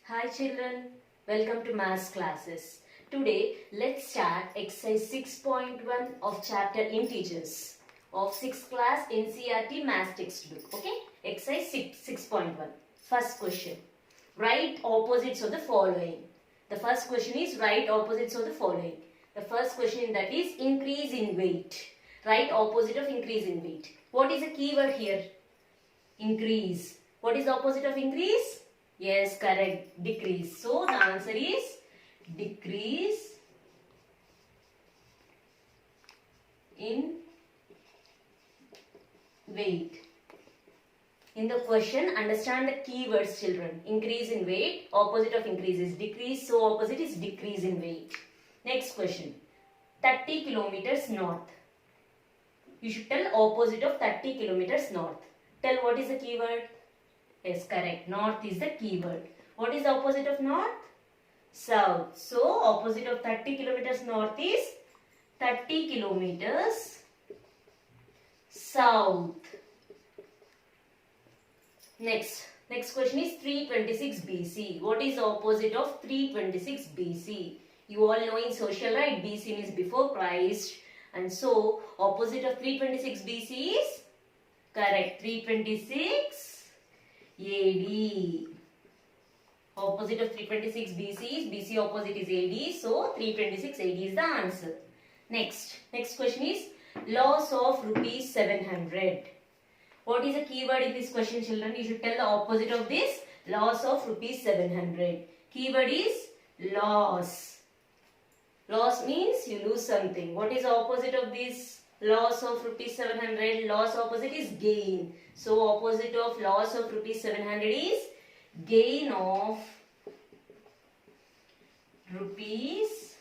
Hi children, welcome to maths classes. Today let's start exercise 6.1 of chapter Integers of 6th class NCERT maths textbook. Okay, exercise 6.1. First question. Write opposites of the following. The first question is write opposites of the following. The first question that is increase in weight. Write opposite of increase in weight. What is the keyword here? Increase. What is the opposite of increase? Yes, correct. Decrease. So the answer is decrease in weight. In the question, understand the keywords, children. Increase in weight. Opposite of increase is decrease. So opposite is decrease in weight. Next question. 30 kilometers north. You should tell opposite of 30 kilometers north. Tell what is the keyword? Yes, correct. North is the keyword. What is the opposite of north? South. So, opposite of 30 kilometers north is 30 kilometers south. Next question is 326 BC. What is the opposite of 326 BC? You all know in social, right? BC means before Christ. And so, opposite of 326 BC is correct. 326 AD. Opposite of 326 BC is BC opposite is AD. So 326 AD is the answer. Next question is loss of rupees 700. What is the keyword in this question, children? You should tell the opposite of this. Loss of rupees 700. Keyword is loss. Loss means you lose something. What is the opposite of this? Loss of rupees 700. Loss opposite is gain. So opposite of loss of rupees 700 is gain of rupees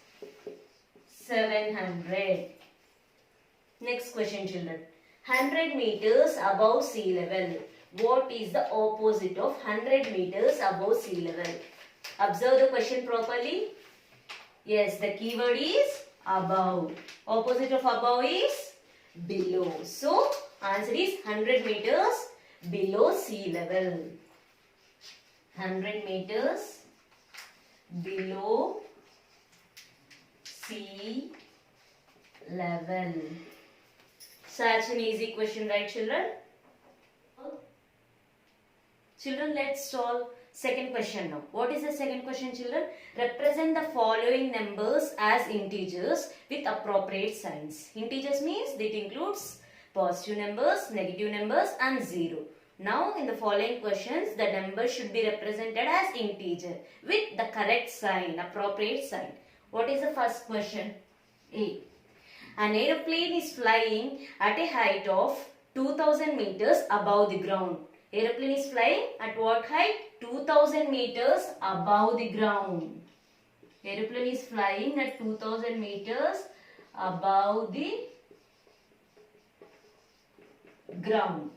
700. Next question, children. 100 meters above sea level. What is the opposite of 100 meters above sea level? Observe the question properly. Yes, the keyword is above. Opposite of above is below. So, answer is 100 meters below sea level. 100 meters below sea level. Such an easy question, right, children? Children, let's solve second question now. What is the second question, children? Represent the following numbers as integers with appropriate signs. Integers means it includes positive numbers, negative numbers and 0. Now in the following questions, the number should be represented as integer with the correct sign, appropriate sign. What is the first question? A. An aeroplane is flying at a height of 2000 meters above the ground. Aeroplane is flying at what height? 2000 meters above the ground. Aeroplane is flying at 2000 meters above the ground.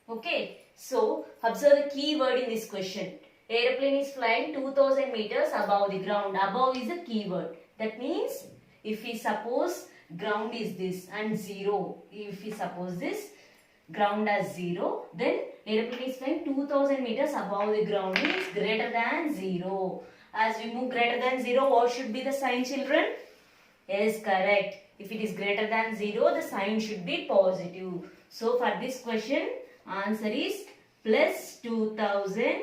Okay, so observe the key word in this question. Aeroplane is flying 2000 meters above the ground. Above is the key word. That means if we suppose ground is this and 0, if we suppose this ground as 0, then aeroplane is flying 2000 meters above the ground is greater than 0. As we move greater than 0, what should be the sign, children? Yes, correct. If it is greater than 0, the sign should be positive. So for this question, answer is plus 2000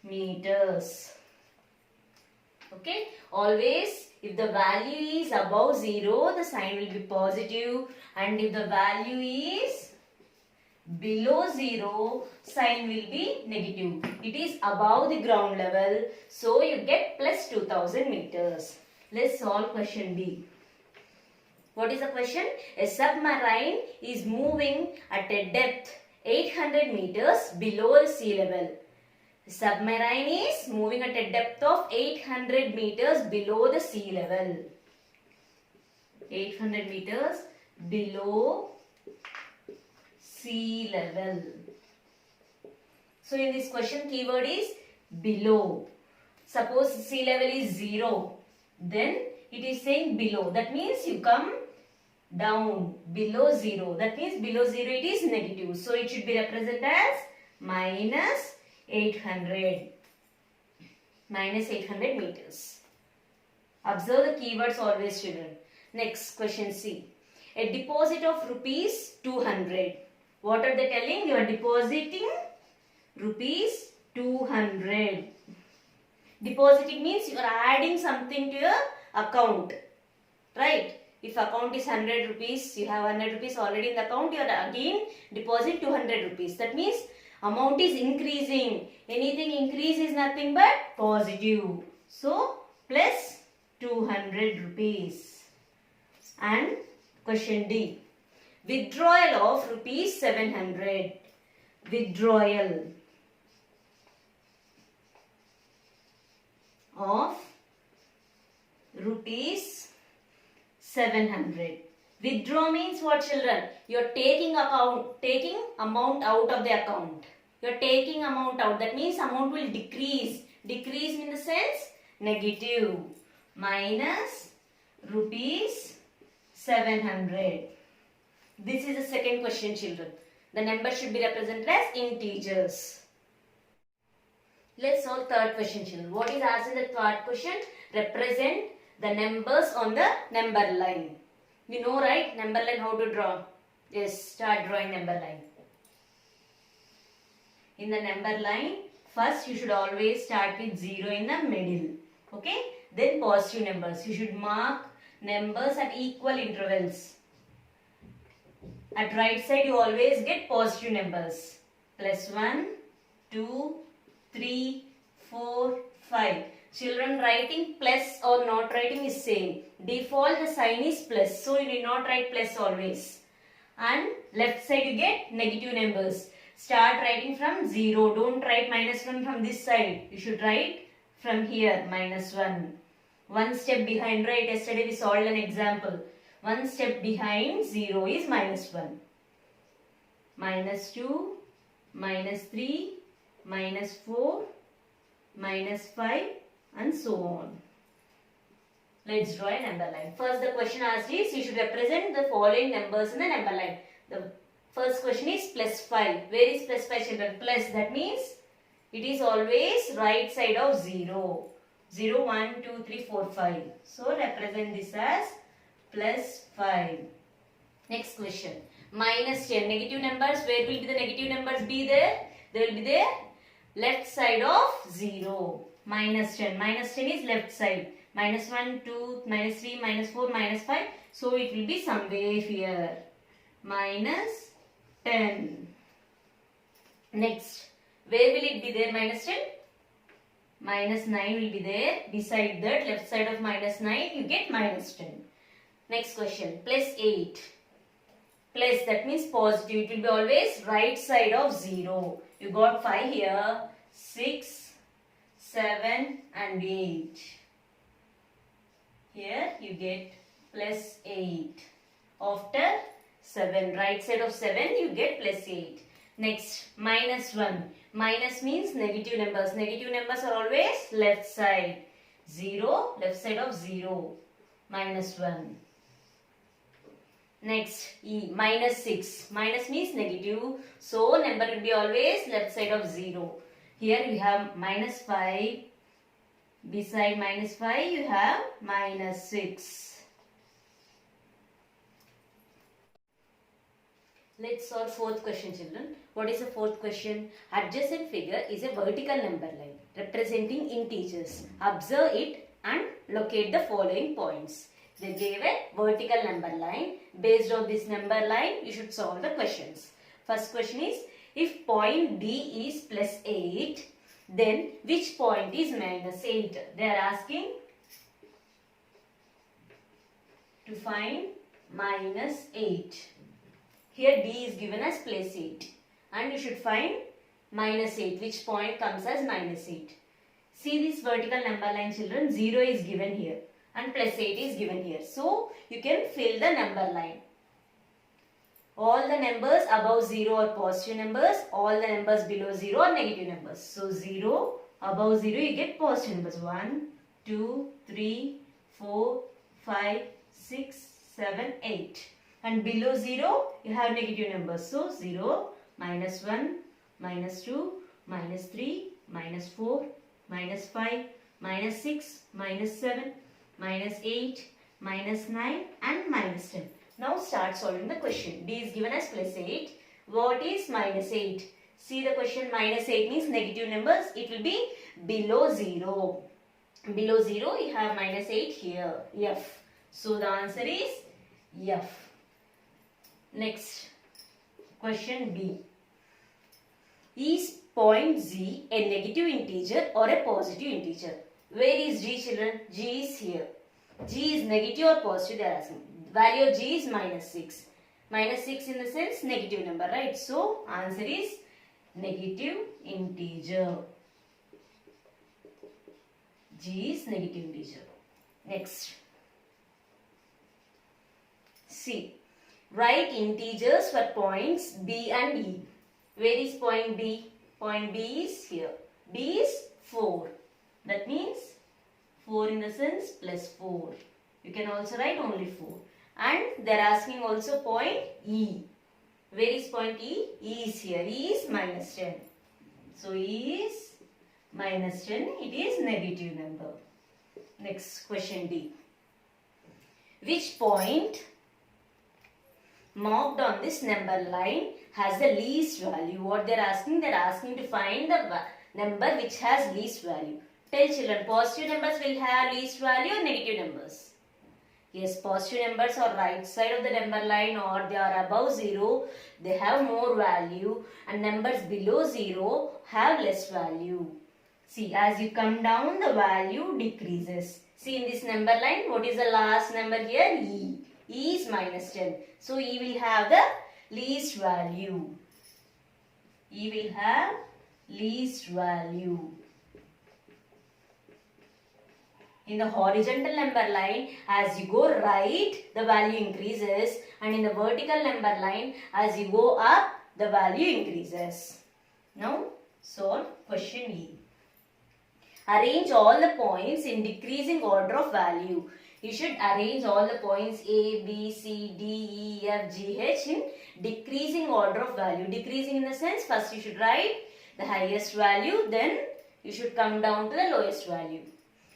meters. Okay. Always if the value is above 0, the sign will be positive. And if the value is below 0, sign will be negative. It is above the ground level. So you get plus 2000 meters. Let's solve question B. What is the question? A submarine is moving at a depth 800 meters below the sea level. The submarine is moving at a depth of 800 meters below the sea level. 800 meters below sea level. So in this question, keyword is below. Suppose sea level is 0. Then it is saying below. That means you come down below 0. That means below 0 it is negative. So it should be represented as minus 800. minus 800 meters. Observe the keywords always, children. Next, question C. A deposit of rupees 200. What are they telling? You are depositing rupees 200. Depositing means you are adding something to your account. Right? If account is 100 rupees, you have 100 rupees already in the account, you are again deposit 200 rupees. That means amount is increasing. Anything increase is nothing but positive. So, plus 200 rupees. And question D. Withdrawal of rupees 700. Withdrawal of rupees 700. Withdraw means what, children? You are taking amount out of the account. You are taking amount out. That means amount will decrease. Decrease in the sense negative. Minus rupees 700. This is the second question, children. The number should be represented as integers. Let's solve third question, children. What is asked in the third question? Represent the numbers on the number line. You know, right? Number line, how to draw? Yes, start drawing number line. In the number line, first you should always start with 0 in the middle. Okay? Then positive numbers. You should mark numbers at equal intervals. At right side, you always get positive numbers. Plus 1, 2, 3, 4, 5. Children, writing plus or not writing is same. Default the sign is plus. So you need not write plus always. And left side you get negative numbers. Start writing from 0. Don't write minus 1 from this side. You should write from here minus 1. One step behind, right? Yesterday we solved an example. One step behind 0 is minus 1. Minus 2, minus 3, minus 4, minus 5 and so on. Let's draw a number line. First the question asked is you should represent the following numbers in the number line. The first question is plus 5. Where is plus 5, children? Plus, that means it is always right side of 0. 0, 1, 2, 3, 4, 5. So represent this as plus 5. Next question. Minus 10. Negative numbers. Where will be the negative numbers be there? They will be there left side of 0. Minus 10. Minus 10 is left side. Minus 1, 2, minus 3, minus 4, minus 5. So it will be somewhere here. Minus 10. Next. Where will it be there, minus 10? Minus 9 will be there. Beside that, left side of minus 9, you get minus 10. Next question. Plus 8. Plus, that means positive. It will be always right side of 0. You got 5 here. 6, 7 and 8. Here you get plus 8. After 7, right side of 7, you get plus 8. Next, minus 1. Minus means negative numbers. Negative numbers are always left side. 0, left side of 0. Minus 1. Next, E. Minus 6. Minus means negative. So, number will be always left side of 0. Here you have minus 5. Beside minus 5, you have minus 6. Let's solve fourth question, children. What is the fourth question? Adjacent figure is a vertical number line representing integers. Observe it and locate the following points. They gave a vertical number line. Based on this number line, you should solve the questions. First question is, if point D is plus 8, then which point is minus 8? They are asking to find minus 8. Here D is given as plus 8. And you should find minus 8. Which point comes as minus 8? See this vertical number line, children. 0 is given here. And plus 8 is given here. So, you can fill the number line. All the numbers above 0 are positive numbers. All the numbers below 0 are negative numbers. So, 0, above 0 you get positive numbers. 1, 2, 3, 4, 5, 6, 7, 8. And below 0 you have negative numbers. So, 0, minus 1, minus 2, minus 3, minus 4, minus 5, minus 6, minus 7, minus 8, minus 9 and minus 10. Now start solving the question. D is given as plus 8. What is minus 8? See the question, minus 8 means negative numbers. It will be below 0. Below 0 you have minus 8 here. F. So the answer is F. Next question B. Is point Z a negative integer or a positive integer? Where is G, children? G is here. G is negative or positive, they are asking. Value of G is minus 6. Minus 6 in the sense negative number, right? So answer is negative integer. G is negative integer. Next. C. Write integers for points B and E. Where is point B? Point B is here. B is 4. That means 4 in the sense plus 4. You can also write only 4. And they are asking also point E. Where is point E? E is here. E is minus 10. So E is minus 10. It is negative number. Next question D. Which point marked on this number line has the least value? What they are asking? They are asking to find the number which has least value. Tell children, positive numbers will have least value or negative numbers? Yes, positive numbers are right side of the number line or they are above 0. They have more value and numbers below 0 have less value. See, as you come down, the value decreases. See, in this number line, what is the last number here? E. E is minus 10. So, E will have the least value. E will have least value. In the horizontal number line, as you go right, the value increases. And in the vertical number line, as you go up, the value increases. Now, solve question E. Arrange all the points in decreasing order of value. You should arrange all the points A, B, C, D, E, F, G, H in decreasing order of value. Decreasing in the sense, first you should write the highest value, then you should come down to the lowest value.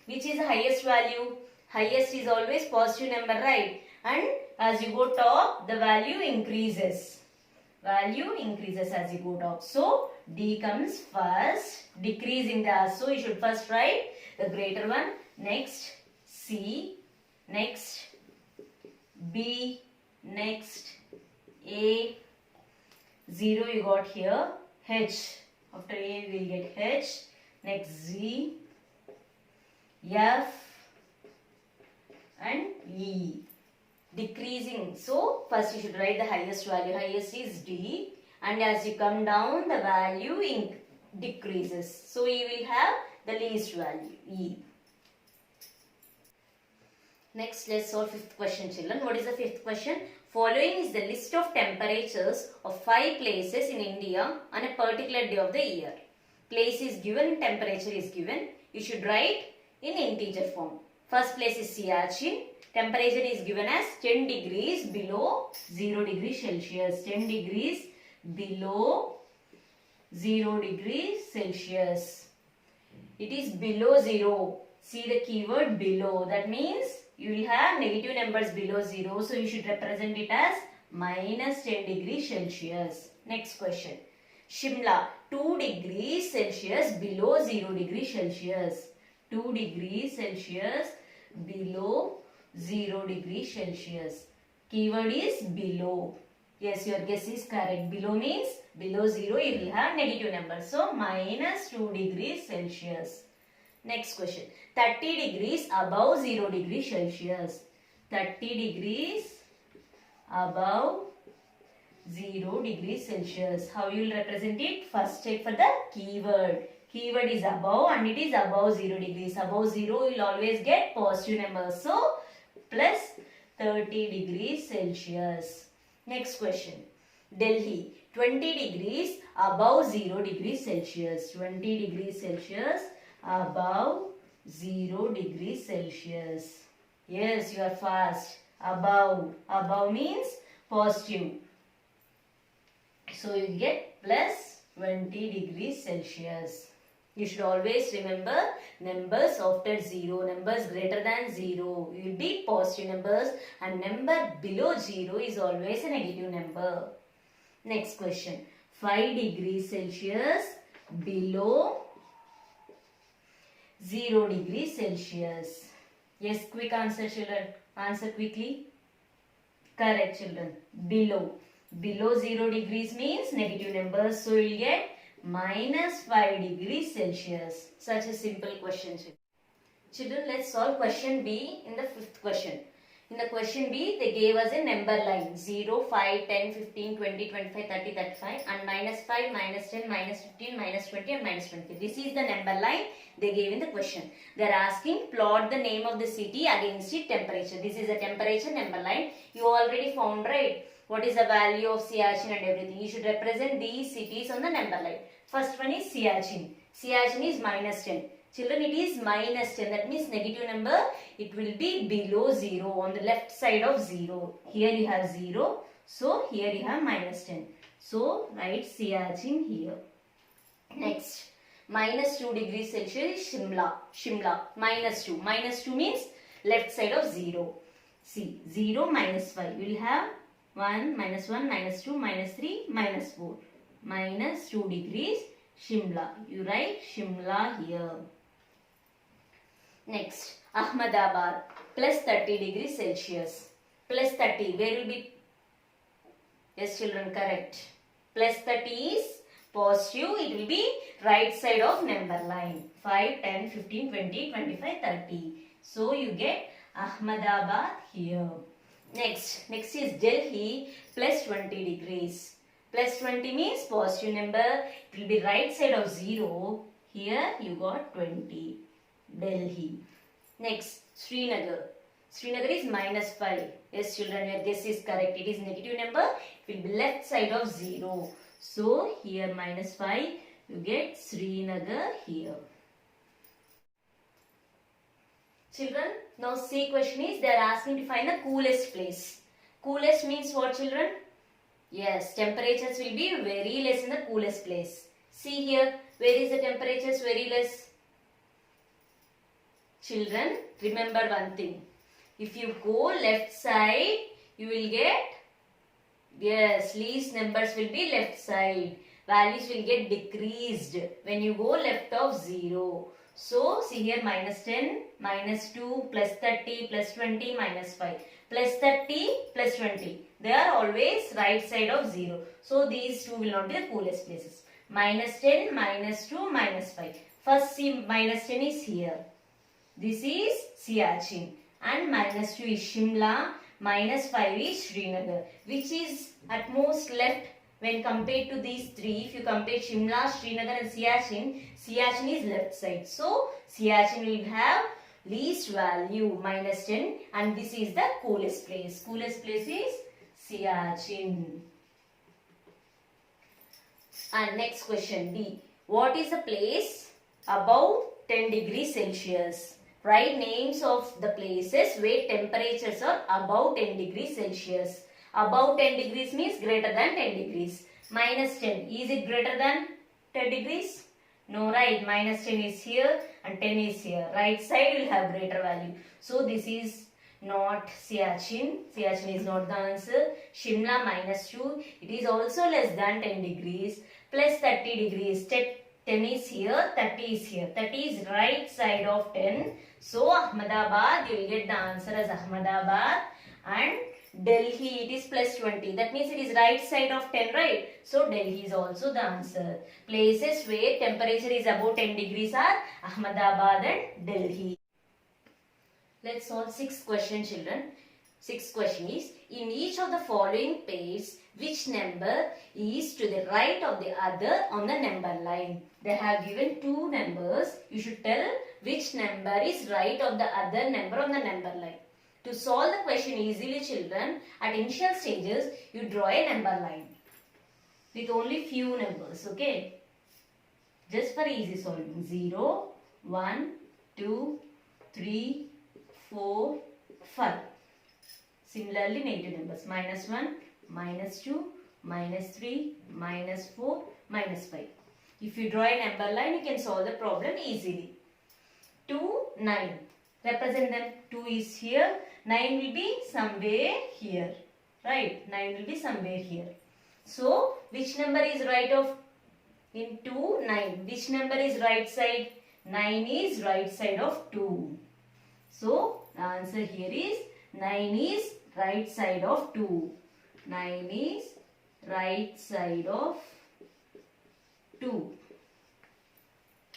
Which is the highest value? Highest is always positive number, right? And as you go top, the value increases. Value increases as you go top. So, D comes first, decreasing the. So, you should first write the greater one. Next, C. Next, B. Next, A. 0 you got here. H. After A, we will get H. Next, Z. F and E. Decreasing. So, first you should write the highest value. Highest is D. And as you come down, the value decreases. So, E will have the least value. E. Next, let's solve fifth question, children. What is the fifth question? Following is the list of temperatures of 5 places in India on a particular day of the year. Place is given, temperature is given. You should write in integer form. First place is Siachen. Temperature is given as 10 degrees below 0 degrees Celsius. 10 degrees below 0 degrees Celsius. It is below 0. See the keyword below. That means you will have negative numbers below 0. So you should represent it as minus 10 degrees Celsius. Next question. Shimla, 2 degrees Celsius below 0 degrees Celsius. 2 degrees Celsius below 0 degrees Celsius. Keyword is below. Yes, your guess is correct. Below means below 0 you will have negative numbers. So, minus 2 degrees Celsius. Next question. 30 degrees above 0 degrees Celsius. 30 degrees above 0 degrees Celsius. How you will represent it? First check for the keyword. Keyword is above and it is above 0 degrees. Above 0 you will always get positive numbers. So, plus 30 degrees Celsius. Next question. Delhi, 20 degrees above 0 degrees Celsius. 20 degrees Celsius above 0 degrees Celsius. Yes, you are fast. Above. Above means positive. So, you get plus 20 degrees Celsius. You should always remember numbers after 0, numbers greater than 0 will be positive numbers and number below 0 is always a negative number. Next question. 5 degrees Celsius below 0 degrees Celsius. Yes, quick answer children. Answer quickly. Correct children. Below. Below 0 degrees means negative numbers. So you will get minus 5 degrees Celsius. Such a simple question. Children, let's solve question B in the fifth question. In the question B, they gave us a number line 0, 5, 10, 15, 20, 25, 30, 35 and minus 5, minus 10, minus 15, minus 20 and minus 20. This is the number line they gave in the question. They are asking plot the name of the city against its temperature. This is a temperature number line. You already found, right? What is the value of Siachen and everything. You should represent these cities on the number line. First one is Siachen. Siachen is minus 10. Children, it is minus 10. That means negative number. It will be below 0 on the left side of 0. Here you have 0. So, here you have minus 10. So, write Siachen here. Next, minus 2 degrees Celsius is Shimla. Minus 2. Minus 2 means left side of 0. See, 0 minus 5. You will have 1, minus 1, minus 2, minus 3, minus 4. Minus 2 degrees Shimla. You write Shimla here. Next, Ahmedabad plus 30 degrees Celsius. Plus 30, where will be? Yes children, correct. Plus 30 is positive. It will be right side of number line. 5, 10, 15, 20, 25, 30. So you get Ahmedabad here. Next is Delhi plus 20 degrees. Plus 20 means positive number. It will be right side of 0. Here you got 20. Delhi. Next, Srinagar. Srinagar is minus 5. Yes children, your guess is correct. It is negative number. It will be left side of 0. So, here minus 5. You get Srinagar here. Children, now see question is they are asking to find the coolest place. Coolest means what children? Yes, temperatures will be very less in the coolest place. See here, where is the temperatures very less? Children, remember one thing. If you go left side, you will get, yes, least numbers will be left side. Values will get decreased when you go left of 0. So, see here minus 10, minus 2, plus 30, plus 20, minus 5. Plus 30, plus 20. They are always right side of 0. So, these two will not be the coolest places. Minus 10, minus 2, minus 5. First, see minus 10 is here. This is Siachen. And minus 2 is Shimla. Minus 5 is Srinagar. Which is at most left when compared to these three. If you compare Shimla, Srinagar and Siachen, Siachen is left side. So, Siachen will have least value minus 10 and this is the coolest place. Coolest place is Siachen. And next question D. What is the place above 10 degrees Celsius? Write names of the places where temperatures are above 10 degrees Celsius. Above 10 degrees means greater than 10 degrees. Minus 10. Is it greater than 10 degrees? No, right. Minus 10 is here and 10 is here. Right side will have greater value. So, this is not Siachen. Siachen is not the answer. Shimla minus 2. It is also less than 10 degrees. Plus 30 degrees. 10 is here, 30 is here. 30 is right side of 10. So, Ahmedabad, you will get the answer as Ahmedabad. And Delhi, it is plus 20. That means it is right side of 10, right? So, Delhi is also the answer. Places where temperature is above 10 degrees are Ahmedabad and Delhi. Let's solve 6th question, children. 6th question is, in each of the following pairs, which number is to the right of the other on the number line? They have given two numbers. You should tell which number is right of the other number on the number line. To solve the question easily, children, at initial stages, you draw a number line with only few numbers, okay? Just for easy solving. 0, 1, 2, 3, 4, 5. Similarly, negative numbers. Minus 1, minus 2, minus 3, minus 4, minus 5. If you draw a number line, you can solve the problem easily. 2, 9. Represent them. 2 is here. 9 will be somewhere here. Right? 9 will be somewhere here. So, which number is right of in 2? 9. Which number is right side? 9 is right side of 2. So, the answer here is 9 is right side of 2. 9 is right side of 2.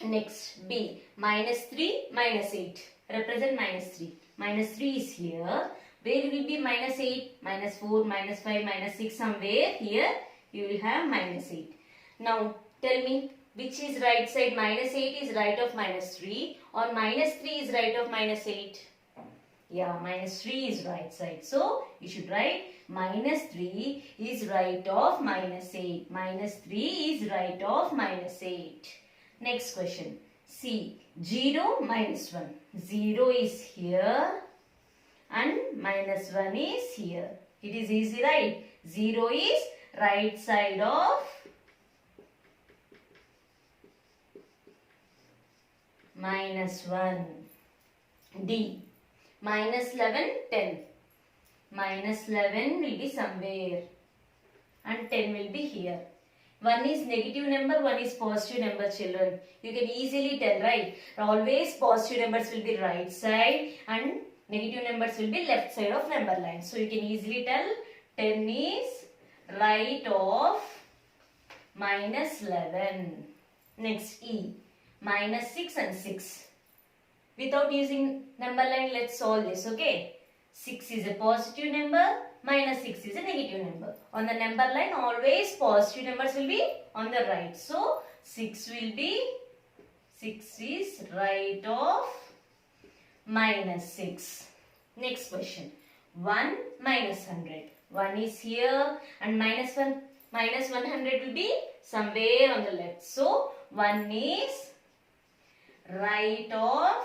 Next, B. Minus 3, minus 8. Represent minus 3. Minus 3 is here. Where will be minus 8? Minus 4, minus 5, minus 6. Somewhere here you will have minus 8. Now, tell me which is right side. Minus 8 is right of minus 3 or minus 3 is right of minus 8? Yeah, minus 3 is right side. So, you should write minus 3 is right of minus 8. Minus 3 is right of minus 8. Next question. C. 0 minus 1. 0 is here and minus 1 is here. It is easy, right? 0 is right side of minus 1. D. Minus 11, 10. Minus 11 will be somewhere and 10 will be here. One is negative number, one is positive number, children. You can easily tell, right? Always positive numbers will be right side and negative numbers will be left side of number line. So you can easily tell 10 is right of minus 11. Next, E. Minus 6 and 6. Without using number line, let's solve this, okay? 6 is a positive number, minus 6 is a negative number. On the number line, always positive numbers will be on the right. So, 6 is right of minus 6. Next question. 1 minus 100. 1 is here and minus 100 will be somewhere on the left. So, 1 is right of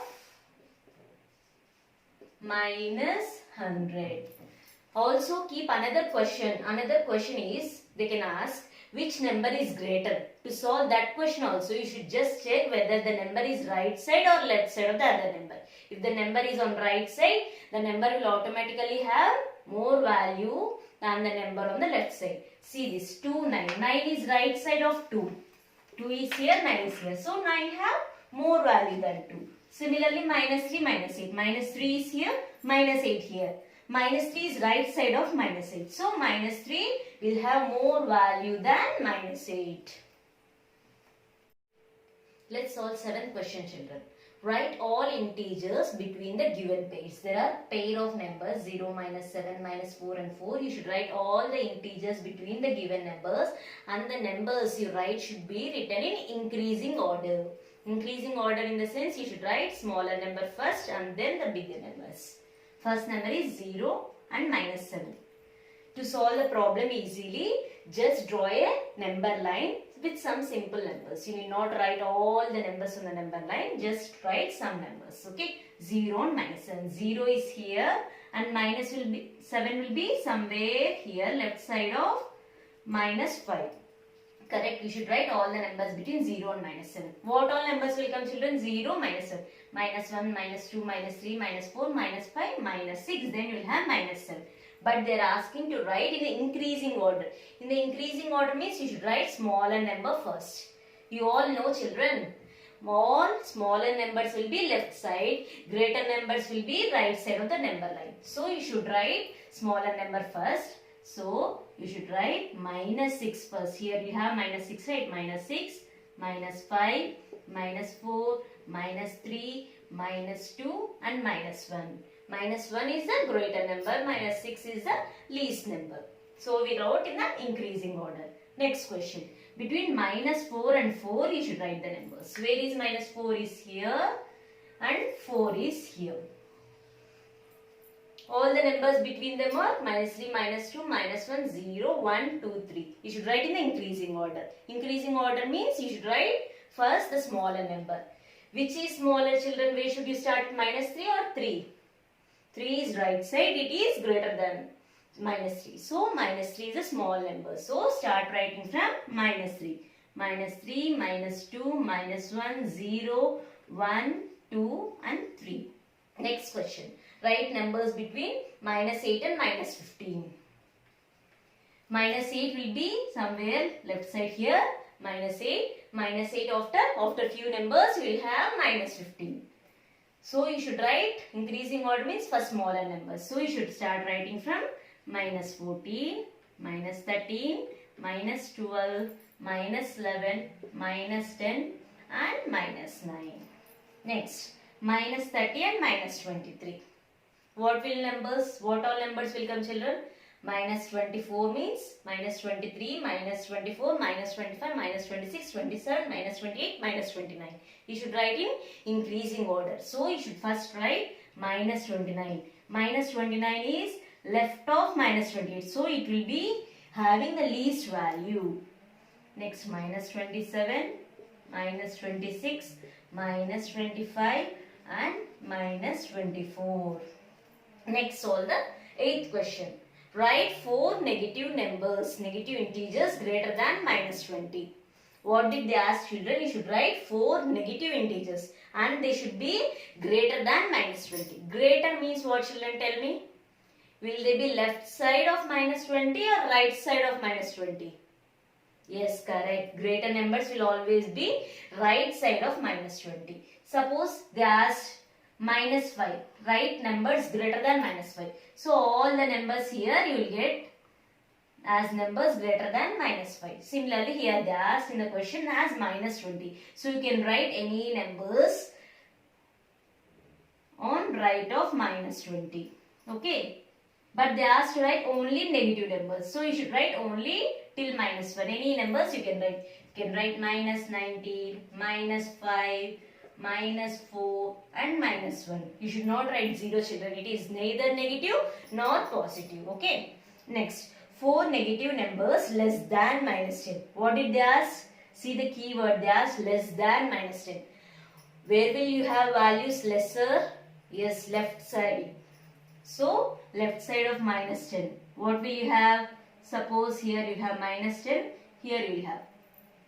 minus 100. Also keep another question. Another question is, they can ask which number is greater. To solve that question also, you should just check whether the number is right side or left side of the other number. If the number is on right side, the number will automatically have more value than the number on the left side. See this, 2, 9. 9 is right side of 2. 2 is here, 9 is here. So 9 have more value than 2. Similarly, minus 3, minus 8. Minus 3 is here, minus 8 here. Minus 3 is right side of minus 8. So, minus 3 will have more value than minus 8. Let's solve 7th question, children. Write all integers between the given pairs. There are pair of numbers 0, minus 7, minus 4 and 4. You should write all the integers between the given numbers, and the numbers you write should be written in increasing order. Increasing order in the sense you should write smaller number first and then the bigger numbers. First number is 0 and minus 7. To solve the problem easily, just draw a number line with some simple numbers. You need not write all the numbers on the number line. Just write some numbers. Okay. 0 and minus 7. 0 is here and minus 7 will be somewhere here, left side of minus 5. Correct. You should write all the numbers between 0 and minus 7. What all numbers will come, children? 0, minus 7. Minus 1, minus 2, minus 3, minus 4, minus 5, minus 6. Then you will have minus 7. But they are asking to write in the increasing order. In the increasing order means you should write smaller number first. You all know, children, all smaller numbers will be left side. Greater numbers will be right side of the number line. So you should write smaller number first. So, you should write minus 6 first. Here you have minus 6, right? Minus 6, minus 5, minus 4, minus 3, minus 2 and minus 1. Minus 1 is the greater number. Minus 6 is the least number. So, we wrote in the increasing order. Next question. Between minus 4 and 4, you should write the numbers. Where is minus 4 is here and 4 is here. All the numbers between them are minus 3, minus 2, minus 1, 0, 1, 2, 3. You should write in the increasing order. Increasing order means you should write first the smaller number. Which is smaller, children? Where should you start? Minus 3 or 3? 3 is right side. It is greater than minus 3. So, minus 3 is a small number. So, start writing from minus 3. minus 3, minus 2, minus 1, 0, 1, 2 and 3. Next question. Write numbers between minus 8 and minus 15. Minus 8 will be somewhere left side here. Minus 8. Minus 8 after few numbers we will have minus 15. So you should write increasing order means for smaller numbers. So you should start writing from minus 14, minus 13, minus 12, minus 11, minus 10 and minus 9. Next, minus 30 and minus 23. What all numbers will come, children? Minus 24 means minus 23, minus 24, minus 25, minus 26, 27, minus 28, minus 29. You should write in increasing order. So you should first write minus 29. Minus 29 is left of minus 28. So it will be having the least value. Next, minus 27, minus 26, minus 25 and minus 24. Next, solve the 8th question. Write 4 negative numbers, negative integers greater than minus 20. What did they ask, children? You should write 4 negative integers and they should be greater than minus 20. Greater means what, children? Tell me. Will they be left side of minus 20 or right side of minus 20? Yes, correct. Greater numbers will always be right side of minus 20. Suppose they asked minus 5. Write numbers greater than minus 5. So all the numbers here you will get as numbers greater than minus 5. Similarly here they asked in the question as minus 20. So you can write any numbers on right of minus 20. Okay. But they asked to write only negative numbers. So you should write only till minus 1. Any numbers you can write. You can write minus 19, minus 5, minus 4 and minus 1. You should not write 0, children. It is neither negative nor positive. Okay. Next, 4 negative numbers less than minus 10. What did they ask? See the keyword. They asked less than minus 10. Where will you have values lesser? Yes, left side. So, left side of minus 10. What will you have? Suppose here you have minus 10. Here you will have.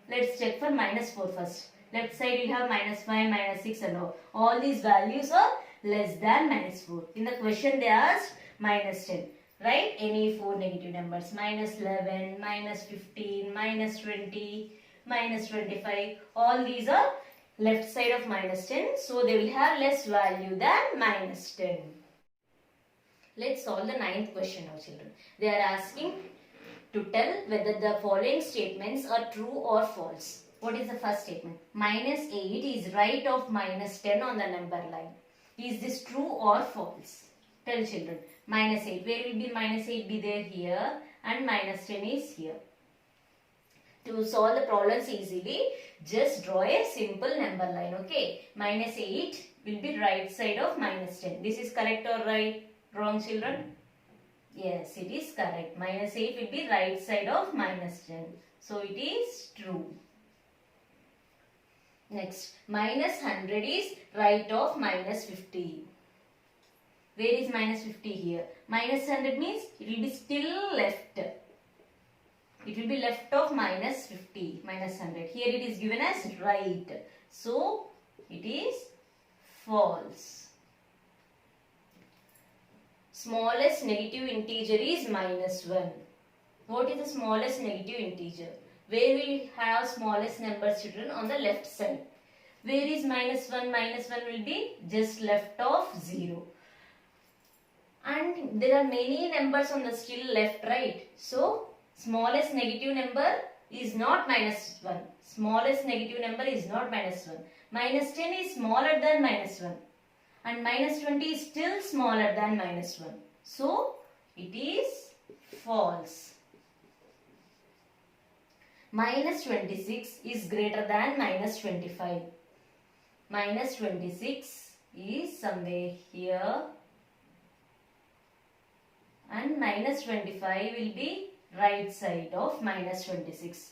Let's check for minus 4 first. Left side you have minus 5, minus 6 and all. All these values are less than minus 4. In the question they asked minus 10. Write any 4 negative numbers. Minus 11, minus 15, minus 20, minus 25. All these are left side of minus 10. So they will have less value than minus 10. Let's solve the 9th question now, children. They are asking to tell whether the following statements are true or false. What is the first statement? Minus 8 is right of minus 10 on the number line. Is this true or false? Tell children. Minus 8. Where will be minus 8 be there? Here. And minus 10 is here. To solve the problems easily, just draw a simple number line. Okay. Minus 8 will be right side of minus 10. This is correct or right? Wrong, children? Yes, it is correct. Minus 8 will be right side of minus 10. So it is true. Next, minus 100 is right of minus 50. Where is minus 50 here? Minus 100 means it will be still left. It will be left of minus 50, minus 100. Here it is given as right. So, it is false. Smallest negative integer is minus 1. What is the smallest negative integer? Where will you have smallest numbers, children? On the left side. Where is minus 1? Minus 1 will be just left of 0. And there are many numbers on the still left, right? So, smallest negative number is not minus 1. Smallest negative number is not minus 1. Minus 10 is smaller than minus 1. And minus 20 is still smaller than minus 1. So, it is false. Minus 26 is greater than minus 25. Minus 26 is somewhere here. And minus 25 will be right side of minus 26.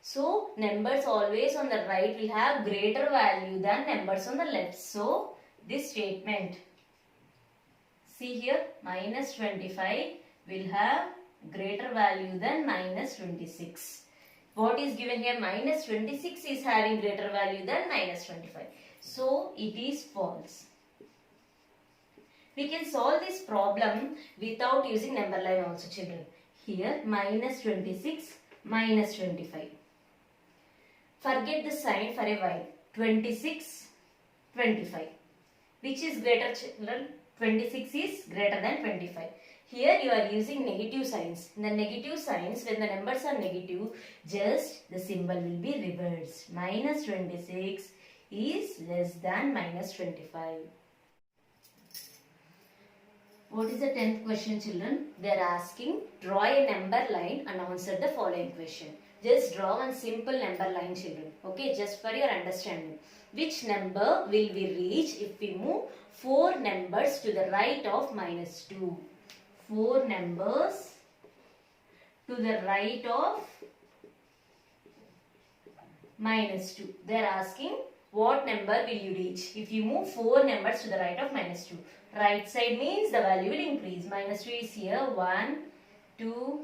So, numbers always on the right will have greater value than numbers on the left. So, this statement, see here, minus 25 will have greater value than minus 26. What is given here? Minus 26 is having greater value than minus 25. So it is false. We can solve this problem without using number line also, children. Here minus 26 minus 25. Forget the sign for a while. 26, 25. Which is greater, children? 26 is greater than 25. Here you are using negative signs. In the negative signs, when the numbers are negative, just the symbol will be reversed. Minus 26 is less than minus 25. What is the 10th question, children? They are asking, draw a number line and answer the following question. Just draw one simple number line, children. Okay, just for your understanding. Which number will we reach if we move 4 numbers to the right of minus 2? 4 numbers to the right of minus 2. They are asking what number will you reach if you move 4 numbers to the right of minus 2. Right side means the value will increase. Minus 2 is here. 1, 2,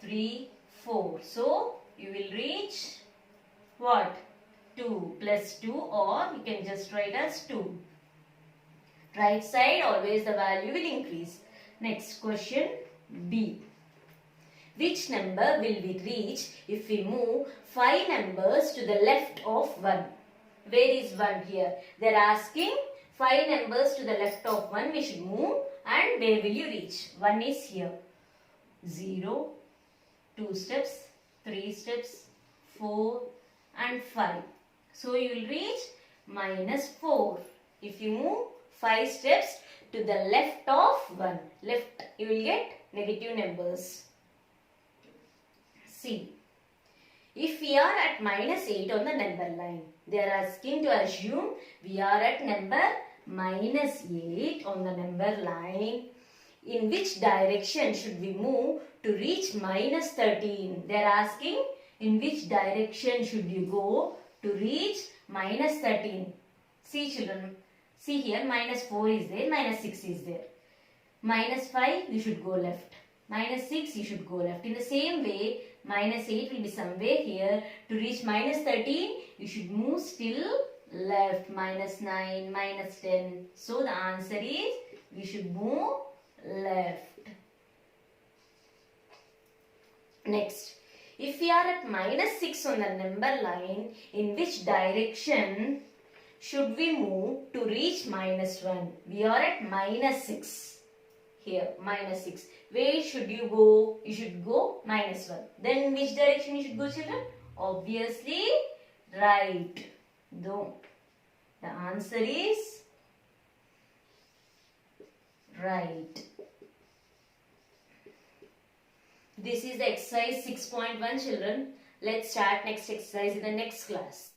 3, 4. So you will reach what? 2 plus 2, or you can just write as 2. Right side always the value will increase. Next question B. Which number will we reach if we move 5 numbers to the left of 1? Where is 1 here? They are asking 5 numbers to the left of 1 we should move, and where will you reach? 1 is here. 0, 2 steps, 3 steps, 4 and 5. So you will reach minus 4. If you move 5 steps to the left of 1. Left, you will get negative numbers. C. If we are at minus 8 on the number line, they are asking to assume we are at number minus 8 on the number line. In which direction should we move to reach minus 13? They are asking in which direction should you go to reach minus 13. See, children. See here, minus 4 is there, minus 6 is there. Minus 5, you should go left. Minus 6, you should go left. In the same way, minus 8 will be somewhere here. To reach minus 13, you should move still left. Minus 9, minus 10. So the answer is, we should move left. Next, if we are at minus 6 on the number line, in which direction should we move to reach minus 1? We are at minus 6. Here, minus 6. Where should you go? You should go minus 1. Then which direction you should go, children? Obviously, right. No. The answer is right. This is the exercise 6.1, children. Let's start next exercise in the next class.